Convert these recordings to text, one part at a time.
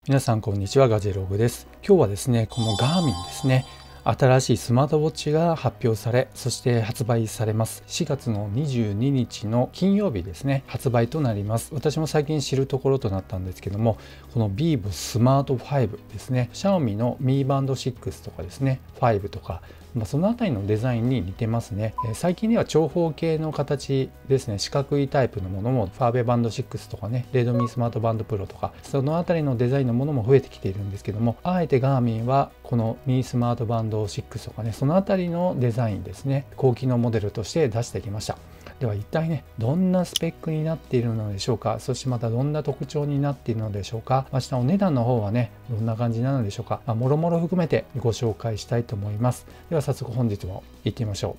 皆さんこんにちは、ガジェログです。今日はですね、このガーミンですね、新しいスマートウォッチが発表され、そして発売されます。4月の22日の金曜日ですね、発売となります。私も最近知るところとなったんですけども、この Vivo スマート5ですね、Xiaomi のMi Band 6とかですね、5とか、そのあたりのデザインに似てますね。最近では長方形の形ですね、四角いタイプのものもファーベバンド6とかね、レードミースマートバンドプロとか、そのあたりのデザインのものも増えてきているんですけども、あえてガーミンはこのミースマートバンド6とかね、そのあたりのデザインですね、高機能モデルとして出してきました。では一体ね、どんなスペックになっているのでしょうか。そしてまたどんな特徴になっているのでしょうか。明日お値段の方はね、どんな感じなのでしょうか。もろもろ含めてご紹介したいと思います。では早速本日も行ってみましょ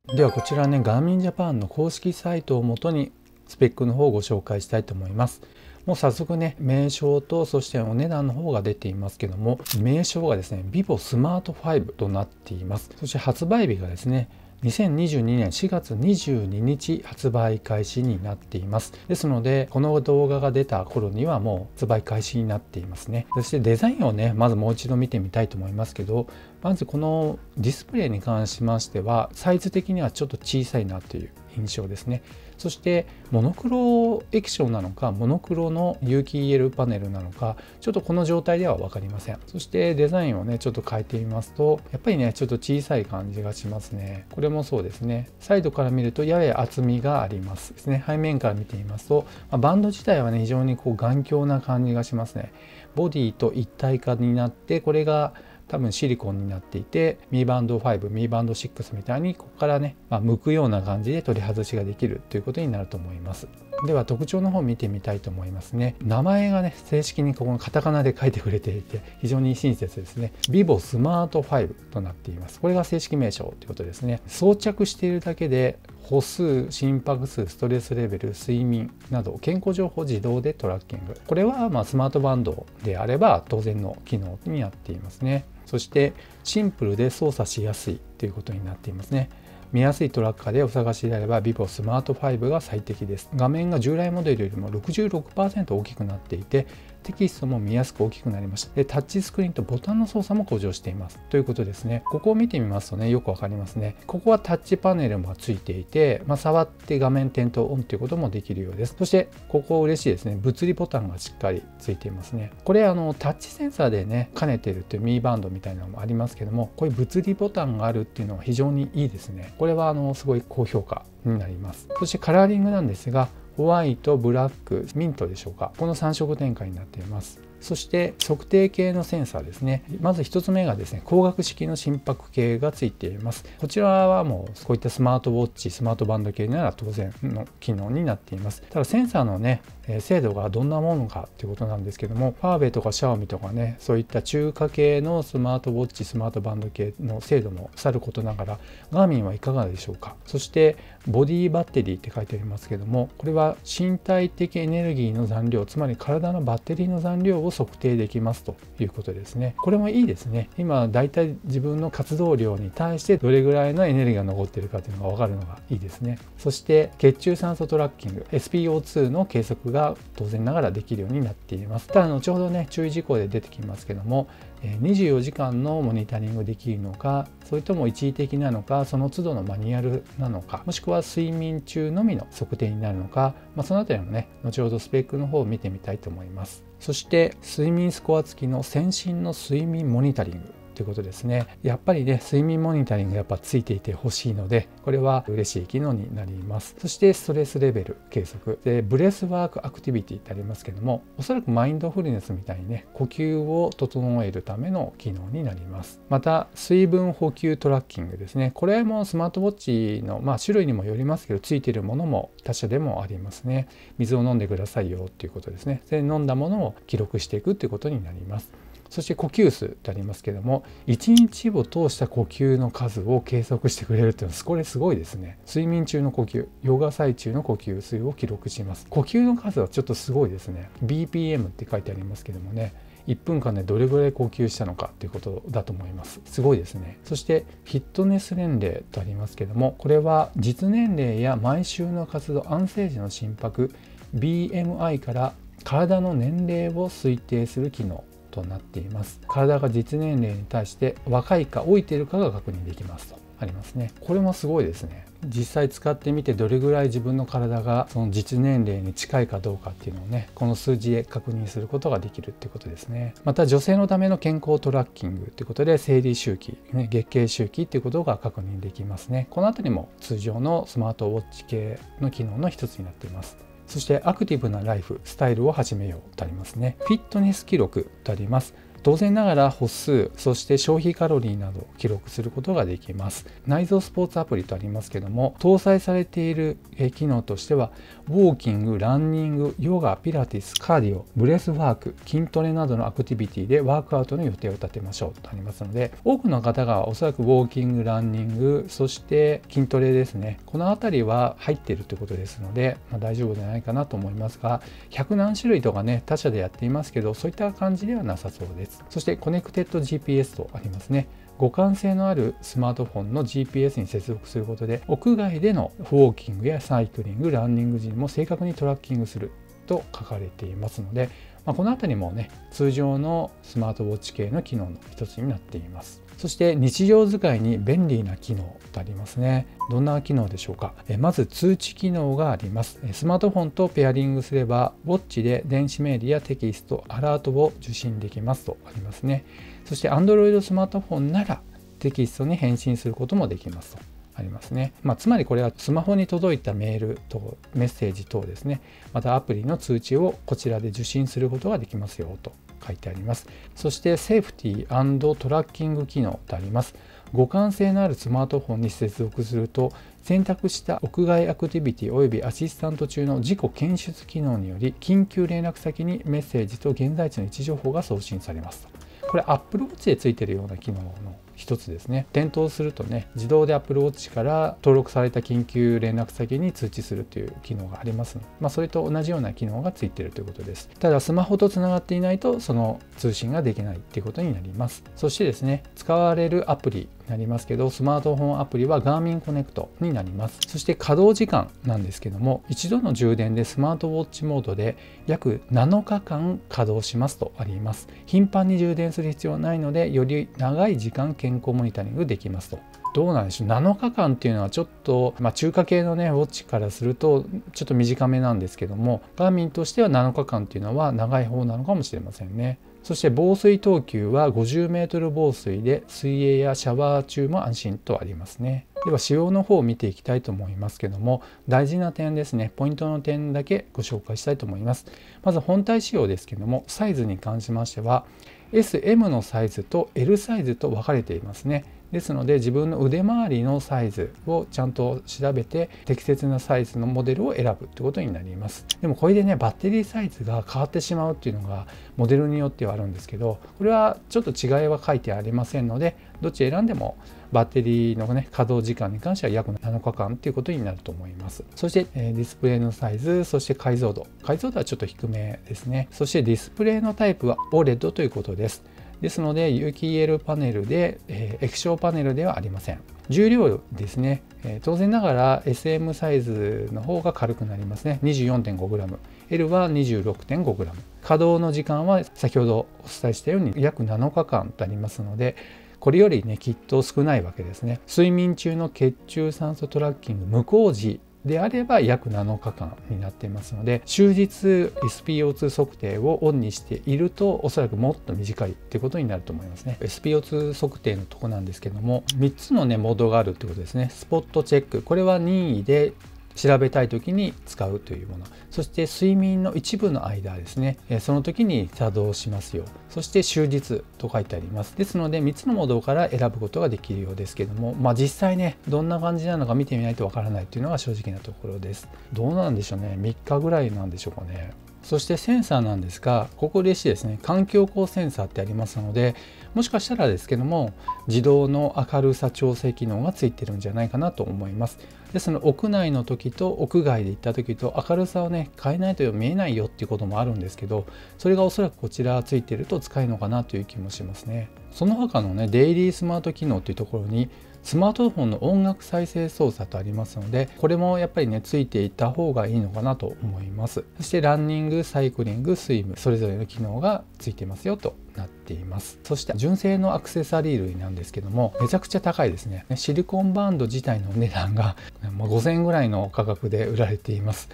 う。ではこちらね、ガーミンジャパンの公式サイトをもとにスペックの方をご紹介したいと思います。もう早速ね、名称とそしてお値段の方が出ていますけども、名称がですね、Vivo スマート5となっています。そして発売日がですね、2022年4月22日発売開始になっています。ですので、この動画が出た頃にはもう発売開始になっていますね。そしてデザインをね、まずもう一度見てみたいと思いますけど、まずこのディスプレイに関しましては、サイズ的にはちょっと小さいなという印象ですね。そしてモノクロ液晶なのかモノクロの有機 EL パネルなのかちょっとこの状態では分かりません。そしてデザインをねちょっと変えてみますとやっぱりねちょっと小さい感じがしますね。これもそうですね。サイドから見るとやや厚みがありますですね。背面から見てみますと、バンド自体はね非常にこう頑強な感じがしますね。ボディと一体化になってこれが多分シリコンになっていて、Mi Band 5、Mi Band 6みたいにここからね、向くような感じで取り外しができるということになると思います。では特徴の方を見てみたいと思いますね。名前がね、正式にここのカタカナで書いてくれていて、非常に親切ですね。Vivo スマート5となっています。これが正式名称ということですね。装着しているだけで、歩数、心拍数、ストレスレベル、睡眠など健康情報を自動でトラッキング。これはスマートバンドであれば当然の機能になっていますね。そしてシンプルで操作しやすいということになっていますね。見やすいトラッカーでお探しであれば Vivo スマート5が最適です。画面が従来モデルよりも 66% 大きくなっていて、テキストも見やすく大きくなりました。で、タッチスクリーンとボタンの操作も向上しています。ということですね。ここを見てみますとね、よくわかりますね。ここはタッチパネルもついていて、触って画面点灯オンということもできるようです。そして、ここ嬉しいですね。物理ボタンがしっかりついていますね。これタッチセンサーでね、兼ねているっていうミーバンドみたいなのもありますけども、こういう物理ボタンがあるっていうのは非常にいいですね。これはすごい高評価になります。そしてカラーリングなんですが、ホワイト、ブラック、ミントでしょうか。この3色展開になっています。そして測定系のセンサーですね。まず1つ目がですね、光学式の心拍計がついています。こちらはもうこういったスマートウォッチ、スマートバンド系なら当然の機能になっています。ただセンサーのね、精度がどんなものかということなんですけども、ファーベとかシャオミとかね、そういった中華系のスマートウォッチ、スマートバンド系の精度もさることながら、ガーミンはいかがでしょうか。そしてボディバッテリーって書いてありますけども、これは身体的エネルギーの残量、つまり体のバッテリーの残量を測定できますということですね。これもいいですね。今だいたい自分の活動量に対してどれぐらいのエネルギーが残っているかというのが分かるのがいいですね。そして血中酸素トラッキング SpO2 の計測が当然ながらできるようになっています。ただ後ほどね注意事項で出てきますけども、24時間のモニタリングできるのか、それとも一時的なのか、その都度のマニュアルなのか、もしくは睡眠中のみの測定になるのか、そのあたりもね後ほどスペックの方を見てみたいと思います。そして睡眠スコア付きの先進の睡眠モニタリングということですね。やっぱりね睡眠モニタリングやっぱついていてほしいので、これは嬉しい機能になります。そしてストレスレベル計測でブレスワークアクティビティってありますけども、おそらくマインドフルネスみたいにね呼吸を整えるための機能になります。また水分補給トラッキングですね。これもスマートウォッチの種類にもよりますけど、ついているものも他社でもありますね。水を飲んでくださいよっていうことですね。で飲んだものを記録していくということになります。そして呼吸数ってありますけども、1日を通した呼吸の数を計測してくれるっていうのはこれすごいですね。睡眠中の呼吸、ヨガ最中の呼吸数を記録します。呼吸の数はちょっとすごいですね。 BPM って書いてありますけどもね、1分間でどれぐらい呼吸したのかということだと思います。すごいですね。そしてフィットネス年齢とありますけども、これは実年齢や毎週の活動、安静時の心拍、BMI から体の年齢を推定する機能となっています。体が実年齢に対して若いか老いているかが確認できますとありますね。これもすごいですね。実際使ってみてどれぐらい自分の体がその実年齢に近いかどうかっていうのをね、この数字で確認することができるっていうことですね。また女性のための健康トラッキングということで生理周期、月経周期っていうことが確認できますね。このあたりも通常のスマートウォッチ系の機能の一つになっています。そしてアクティブなライフスタイルを始めようとありますね。フィットネス記録とあります。当然ながら歩数、そして消費カロリーなどを記録することができます。内蔵スポーツアプリとありますけども、搭載されている機能としては、ウォーキング、ランニング、ヨガ、ピラティス、カーディオ、ブレスワーク、筋トレなどのアクティビティでワークアウトの予定を立てましょうとありますので、多くの方がおそらくウォーキング、ランニング、そして筋トレですね。このあたりは入っているということですので、大丈夫じゃないかなと思いますが、100何種類とかね、他社でやっていますけど、そういった感じではなさそうです。そしてコネクテッド GPS とありますね。互換性のあるスマートフォンの GPS に接続することで、屋外でのウォーキングやサイクリング、ランニング時にも正確にトラッキングすると書かれていますので、このあたりもね、通常のスマートウォッチ系の機能の一つになっています。そして日常使いに便利な機能とありますね。どんな機能でしょうか。まず通知機能があります。スマートフォンとペアリングすれば、ウォッチで電子メールやテキスト、アラートを受信できますとありますね。そして Android スマートフォンならテキストに返信することもできますとありますね。つまりこれはスマホに届いたメールとメッセージ等ですね、またアプリの通知をこちらで受信することができますよと書いてあります。そしてセーフティー&トラッキング機能とあります。互換性のあるスマートフォンに接続すると、選択した屋外アクティビティおよびアシスタント中の自己検出機能により、緊急連絡先にメッセージと現在地の位置情報が送信されますと。これ Apple Watch でついているような機能の一つですね。点灯するとね、自動で Apple Watch から登録された緊急連絡先に通知するという機能がありますので、それと同じような機能がついているということです。ただスマホとつながっていないとその通信ができないということになります。そしてですね、使われるアプリになりますけど、スマートフォンアプリは Garmin Connect になります。そして稼働時間なんですけども、一度の充電でスマートウォッチモードで約7日間稼働しますとあります。頻繁に充電する必要はないので、より長い時間健康モニタリングできますと。どうなんでしょう。7日間っていうのはちょっと、中華系のねウォッチからするとちょっと短めなんですけども、ガーミンとしては7日間っていうのは長い方なのかもしれませんね。そして防水等級は50メートル防水で、水泳やシャワー中も安心とありますね。では使用の方を見ていきたいと思いますけども、大事な点ですね、ポイントの点だけご紹介したいと思います。まず本体仕様ですけども、サイズに関しましては SM のサイズと L サイズと分かれていますね。ですので自分の腕周りのサイズをちゃんと調べて適切なサイズのモデルを選ぶということになります。でもこれでね、バッテリーサイズが変わってしまうっていうのがモデルによってはあるんですけど、これはちょっと違いは書いてありませんので、どっち選んでもバッテリーのね稼働時間に関しては約7日間ということになると思います。そしてディスプレイのサイズ、そして解像度はちょっと低めですね。そしてディスプレイのタイプは OLED ということです。ですので有機 EL パネルで、液晶パネルではありません。重量ですね、当然ながら SM サイズの方が軽くなりますね。 24.5g、 L は 26.5g。 稼働の時間は先ほどお伝えしたように約7日間とありますので、これよりねきっと少ないわけですね。睡眠中の血中酸素トラッキング無効時であれば約7日間になっていますので、終日 SpO2 測定をオンにしているとおそらくもっと短いっていうことになると思いますね。 SpO2 測定のとこなんですけども、3つのねモードがあるってことですね。スポットチェック、これは任意で調べたい時に使うというもの。そして睡眠の一部の間ですね、その時に作動しますよ。そして終日と書いてあります。ですので3つのモードから選ぶことができるようですけども、実際ねどんな感じなのか見てみないとわからないというのが正直なところです。どうなんでしょうね。3日ぐらいなんでしょうかね。そしてセンサーなんですが、ここでですね、環境光センサーってありますので、もしかしたらですけども自動の明るさ調整機能がついてるんじゃないかなと思います。ですので屋内の時と屋外で行った時と明るさをね変えないと見えないよっていうこともあるんですけど、それがおそらくこちらついてると使えるのかなという気もしますね。その他のねデイリースマート機能というところにスマートフォンの音楽再生操作とありますので、これもやっぱりねついていた方がいいのかなと思います。そしてランニング、サイクリング、スイム、それぞれの機能がついていますよとなっています。そして純正のアクセサリー類なんですけども、めちゃくちゃ高いですね。シリコンバンド自体の値段が5000円ぐらいの価格で売られています。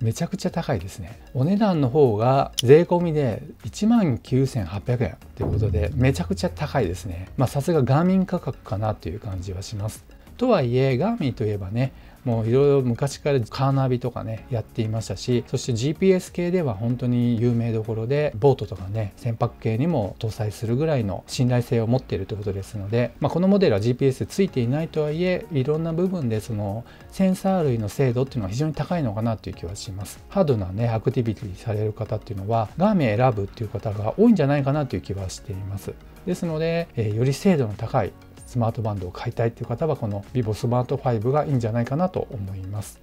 めちゃくちゃ高いですね。お値段の方が税込みで19,800円ということで、めちゃくちゃ高いですね。さすがガーミン価格かなという感じはします。とはいえガーミンといえばね、もういろいろ昔からカーナビとかねやっていましたし、そして GPS 系では本当に有名どころで、ボートとかね船舶系にも搭載するぐらいの信頼性を持っているということですので、このモデルは GPS ついていないとはいえ、いろんな部分でそのセンサー類の精度っていうのは非常に高いのかなという気はします。ハードなねアクティビティされる方っていうのはガーミン選ぶっていう方が多いんじゃないかなという気はしています。ですので、より精度の高いスマートバンドを買いたいという方は、この vivo スマート5がいいんじゃないかなと思います。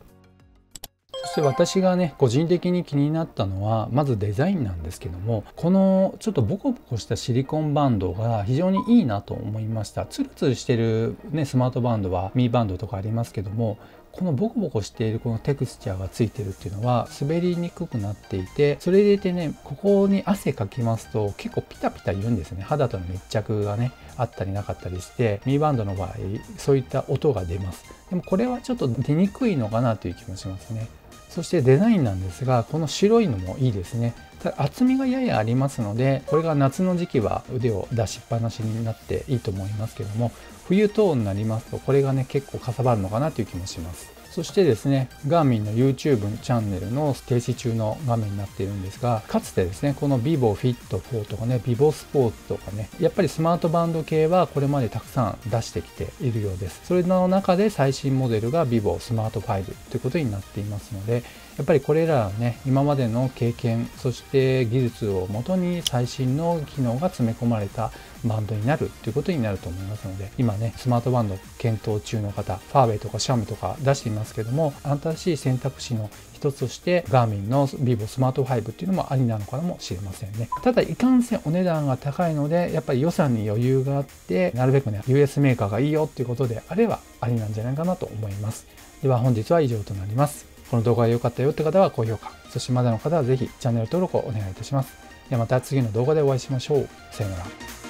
そして私がね個人的に気になったのは、まずデザインなんですけども、このちょっとボコボコしたシリコンバンドが非常にいいなと思いました。ツルツルしてるねスマートバンドはミーバンドとかありますけども、このボコボコしているこのテクスチャーがついてるっていうのは滑りにくくなっていて、それでいてね、ここに汗かきますと結構ピタピタ言うんですね。肌との密着がねあったりなかったりして、ミーバンドの場合そういった音が出ます。でもこれはちょっと出にくいのかなという気もしますね。そしてデザインなんですが、この白いのもいいですね。ただ厚みがややありますので、これが夏の時期は腕を出しっぱなしになっていいと思いますけども、冬トーンになりますとこれがね結構かさばるのかなという気もします。そしてですね、ガーミンの YouTube チャンネルの停止中の画面になっているんですが、かつてですね、この vivo Fit 4とかね、vivo Sport とかね、やっぱりスマートバンド系はこれまでたくさん出してきているようです。それの中で最新モデルが vivo Smart 5ということになっていますので、やっぱりこれらね、今までの経験、そして技術をもとに最新の機能が詰め込まれたバンドになるということになると思いますので、今ね、スマートバンド検討中の方、ファーウェイとかシャムとか出していますけども、新しい選択肢の一つとしてガーミンの vivo スマート5っていうのもありなのかもしれませんね。ただいかんせんお値段が高いので、やっぱり予算に余裕があって、なるべくね US メーカーがいいよっていうことであればありなんじゃないかなと思います。では本日は以上となります。この動画が良かったよって方は高評価、そしてまだの方はぜひチャンネル登録をお願いいたします。ではまた次の動画でお会いしましょう。さようなら。